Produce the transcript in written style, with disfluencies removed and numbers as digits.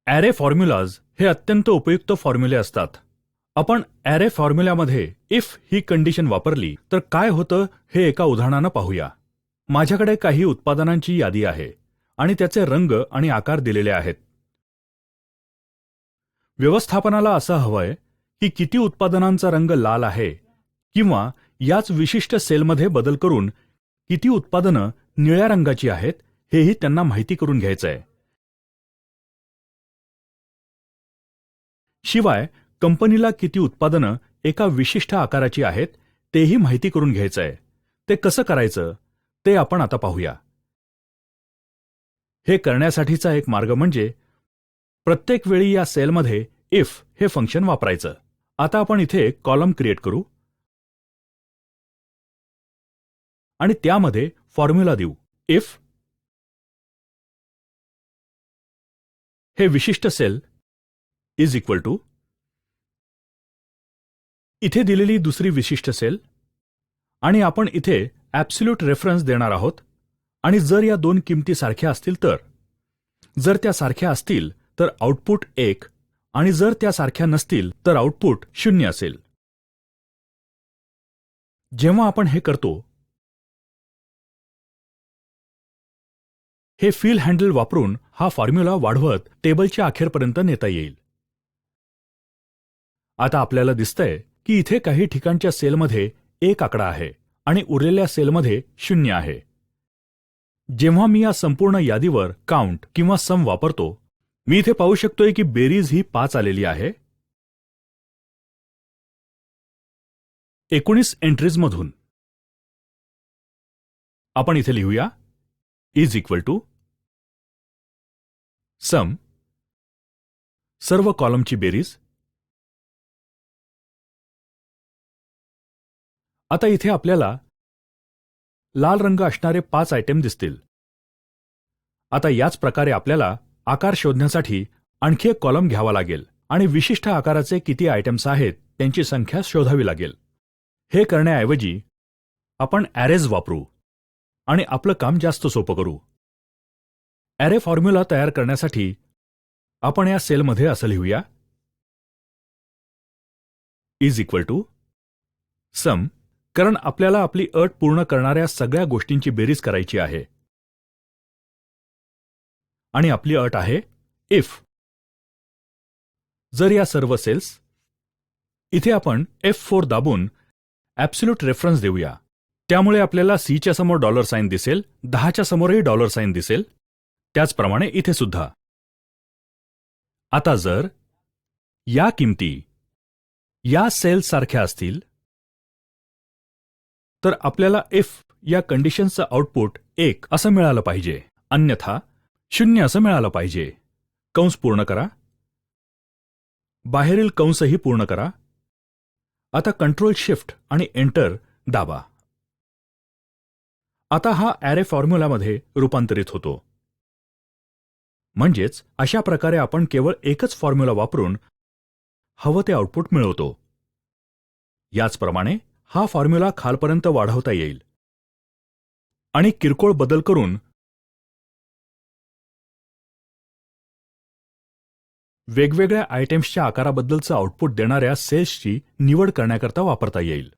Array formulas हे अत्यंत उपयुक्त फॉर्म्युले असतात. आपण ॲरे फॉर्म्युल्यामध्ये इफ ही कंडिशन वापरली तर काय होतं हे एका उदाहरणानं पाहूया. माझ्याकडे काही उत्पादनांची यादी आहे आणि त्याचे रंग आणि आकार दिलेले आहेत. व्यवस्थापनाला असं हवंय की किती उत्पादनांचा रंग लाल आहे किंवा याच विशिष्ट सेलमध्ये बदल करून किती उत्पादनं निळ्या रंगाची आहेत हेही त्यांना माहिती करून घ्यायचंय. शिवाय कंपनीला किती उत्पादनं एका विशिष्ट आकाराची आहेत तेही माहिती करून घ्यायचंय. ते कसं करायचं ते आपण आता पाहूया. हे करण्यासाठीचा एक मार्ग म्हणजे प्रत्येक वेळी या सेलमध्ये इफ हे फंक्शन वापरायचं. आता आपण इथे कॉलम क्रिएट करू आणि त्यामध्ये फॉर्म्युला देऊ. इफ हे विशिष्ट सेल इज इक्वल टू इथे दिलेली दुसरी विशिष्ट सेल आणि आपण इथे ॲब्सोल्यूट रेफरन्स देणार आहोत. आणि जर या दोन किमती सारख्या असतील तर, जर त्या सारख्या असतील तर आउटपुट 1 आणि जर त्या सारख्या नसतील तर आउटपुट 0 असेल. जेव्हा आपण हे करतो हे फिल हँडल वापरून हा फॉर्म्युला वाढवत टेबलच्या अखेरपर्यंत नेता येईल. आता आपल्याला दिसतंय की इथे काही ठिकाणच्या सेलमध्ये 1 आकडा आहे आणि उरलेल्या सेलमध्ये 0 आहे. जेव्हा मी या संपूर्ण यादीवर काउंट किंवा सम वापरतो, मी इथे पाहू शकतोय की बेरीज ही 5 आलेली आहे. 19 एंट्रीजमधून आपण इथे लिहूया इज इक्वल टू सम, सर्व कॉलमची बेरीज. आता इथे आपल्याला लाल रंग असणारे 5 आयटेम दिसतील. आता याच प्रकारे आपल्याला आकार शोधण्यासाठी आणखी एक कॉलम घ्यावा लागेल आणि विशिष्ट आकाराचे किती आयटेम्स आहेत त्यांची संख्या शोधावी लागेल. हे करण्याऐवजी आपण ॲरेज वापरू आणि आपलं काम जास्त सोपं करू. ॲरे फॉर्म्युला तयार करण्यासाठी आपण या सेलमध्ये असं लिहूया इज इक्वल टू सम, कारण आपल्याला आपली अट पूर्ण करणाऱ्या सगळ्या गोष्टींची बेरीज करायची आहे. आणि आपली अट आहे इफ. जर या सर्व सेल्स इथे आपण F4 दाबून ॲब्सोल्यूट रेफरन्स देऊया. त्यामुळे आपल्याला C च्या समोर डॉलर साइन दिसेल, 10 च्या समोरही डॉलर साइन दिसेल. त्याचप्रमाणे इथे सुद्धा. आता जर या किमती या सेल्स सारख्या असतील तर आपल्याला इफ या कंडिशनचं आउटपुट 1 असं मिळालं पाहिजे, अन्यथा 0 असं मिळालं पाहिजे. कंस पूर्ण करा, बाहेरील कंसही पूर्ण करा. आता कंट्रोल शिफ्ट आणि एंटर दाबा. आता हा ॲरे फॉर्म्युलामध्ये रूपांतरित होतो. म्हणजेच अशा प्रकारे आपण केवळ एकच फॉर्म्युला वापरून हवं ते आउटपुट मिळवतो. याचप्रमाणे हा फॉर्म्युला खालपर्यंत वाढवता येईल आणि किरकोळ बदल करून वेगवेगळ्या आयटेम्सच्या आकाराबद्दलचं आउटपुट देणाऱ्या सेल्सची निवड करण्याकरता वापरता येईल.